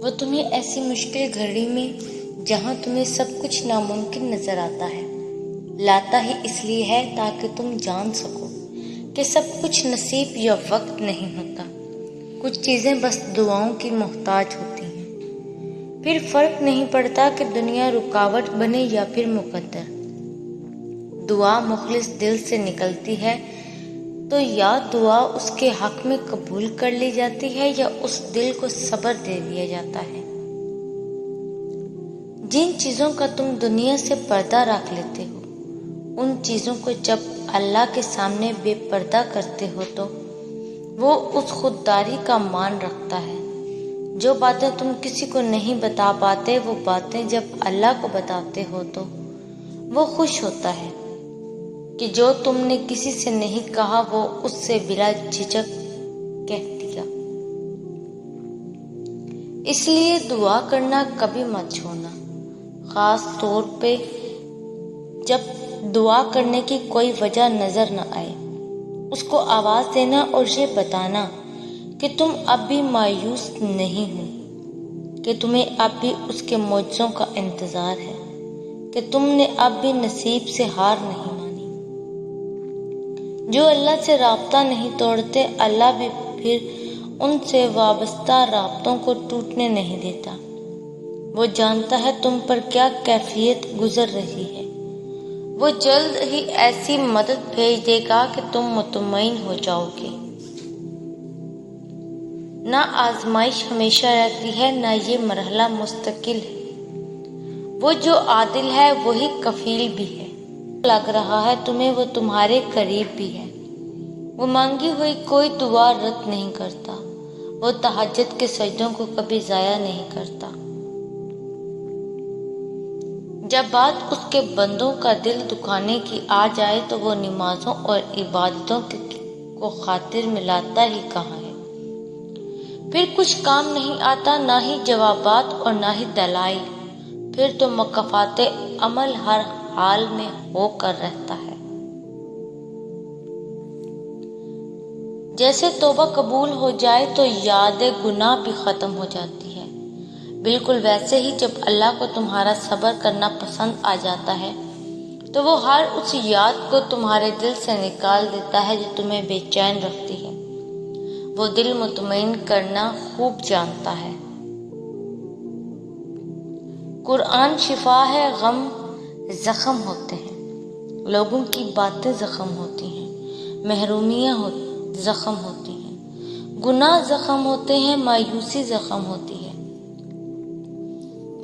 وہ تمہیں ایسی مشکل گھڑی میں جہاں تمہیں سب کچھ ناممکن نظر آتا ہے لاتا ہی اس لیے ہے تاکہ تم جان سکو کہ سب کچھ نصیب یا وقت نہیں ہوتا۔ کچھ چیزیں بس دعاؤں کی محتاج ہوتی ہیں۔ پھر فرق نہیں پڑتا کہ دنیا رکاوٹ بنے یا پھر مقدر۔ دعا مخلص دل سے نکلتی ہے تو یا دعا اس کے حق میں قبول کر لی جاتی ہے یا اس دل کو صبر دے دیا جاتا ہے۔ جن چیزوں کا تم دنیا سے پردہ رکھ لیتے ہو ان چیزوں کو جب اللہ کے سامنے بے پردہ کرتے ہو تو وہ اس خودداری کا مان رکھتا ہے۔ جو باتیں تم کسی کو نہیں بتا پاتے وہ باتیں جب اللہ کو بتاتے ہو تو وہ خوش ہوتا ہے کہ جو تم نے کسی سے نہیں کہا وہ اس سے بلا جھجک کہہ دیا۔ اس لیے دعا کرنا کبھی مت چھوڑنا، خاص طور پہ جب دعا کرنے کی کوئی وجہ نظر نہ آئے۔ اس کو آواز دینا اور یہ بتانا کہ تم اب بھی مایوس نہیں ہو، کہ تمہیں اب بھی اس کے معجزوں کا انتظار ہے، کہ تم نے اب بھی نصیب سے ہار نہیں مانی۔ جو اللہ سے رابطہ نہیں توڑتے اللہ بھی پھر ان سے وابستہ رابطوں کو ٹوٹنے نہیں دیتا۔ وہ جانتا ہے تم پر کیا کیفیت گزر رہی ہے۔ وہ جلد ہی ایسی مدد بھیج دے گا کہ تم مطمئن ہو جاؤ گے۔ نہ آزمائش ہمیشہ رہتی ہے نہ یہ مرحلہ مستقل ہے۔ وہ جو عادل ہے وہی کفیل بھی ہے۔ لگ رہا ہے تمہیں وہ تمہارے قریب بھی ہے۔ وہ مانگی ہوئی کوئی دعا رد نہیں کرتا۔ وہ تہجد کے سجدوں کو کبھی ضائع نہیں کرتا۔ جب بات اس کے بندوں کا دل دکھانے کی آ جائے تو وہ نمازوں اور عبادتوں کو خاطر میں لاتا ہی کہاں ہے۔ پھر کچھ کام نہیں آتا، نہ ہی جوابات اور نہ ہی دلائل۔ پھر تو مکافات عمل ہر حال میں ہو کر رہتا ہے۔ جیسے توبہ قبول ہو جائے تو یاد گناہ بھی ختم ہو جاتی ہے، بالکل ویسے ہی جب اللہ کو تمہارا صبر کرنا پسند آ جاتا ہے تو وہ ہر اس یاد کو تمہارے دل سے نکال دیتا ہے جو تمہیں بے چین رکھتی ہے۔ وہ دل مطمئن کرنا خوب جانتا ہے۔ قرآن شفا ہے، غم زخم ہوتے ہیں، لوگوں کی باتیں زخم ہوتی ہیں، محرومیاں زخم ہوتی ہیں، گناہ زخم ہوتے ہیں، مایوسی زخم ہوتی ہے۔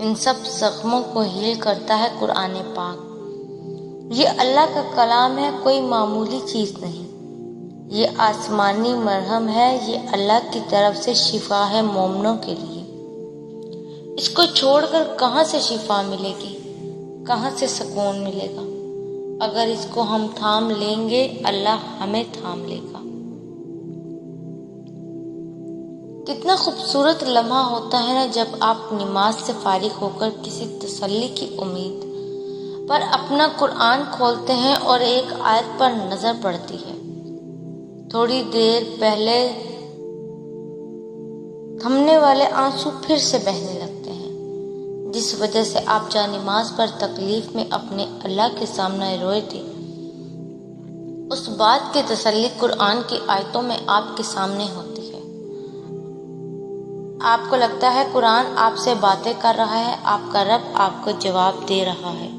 ان سب زخموں کو ہیل کرتا ہے قرآن پاک۔ یہ اللہ کا کلام ہے، کوئی معمولی چیز نہیں۔ یہ آسمانی مرہم ہے، یہ اللہ کی طرف سے شفا ہے مومنوں کے لیے۔ اس کو چھوڑ کر کہاں سے شفا ملے گی، کہاں سے سکون ملے گا؟ اگر اس کو ہم تھام لیں گے اللہ ہمیں تھام لے گا۔ کتنا خوبصورت لمحہ ہوتا ہے نا جب آپ نماز سے فارغ ہو کر کسی تسلی کی امید پر اپنا قرآن کھولتے ہیں اور ایک آیت پر نظر پڑتی ہے۔ تھوڑی دیر پہلے تھمنے والے آنسو پھر سے بہنے لگتے ہیں، جس وجہ سے آپ جا نماز پر تکلیف میں اپنے اللہ کے سامنے روئے تھے۔ اس بات کی تسلی قرآن کی آیتوں میں آپ کے سامنے ہوتی ہے۔ آپ کو لگتا ہے قرآن آپ سے باتیں کر رہا ہے، آپ کا رب آپ کو جواب دے رہا ہے۔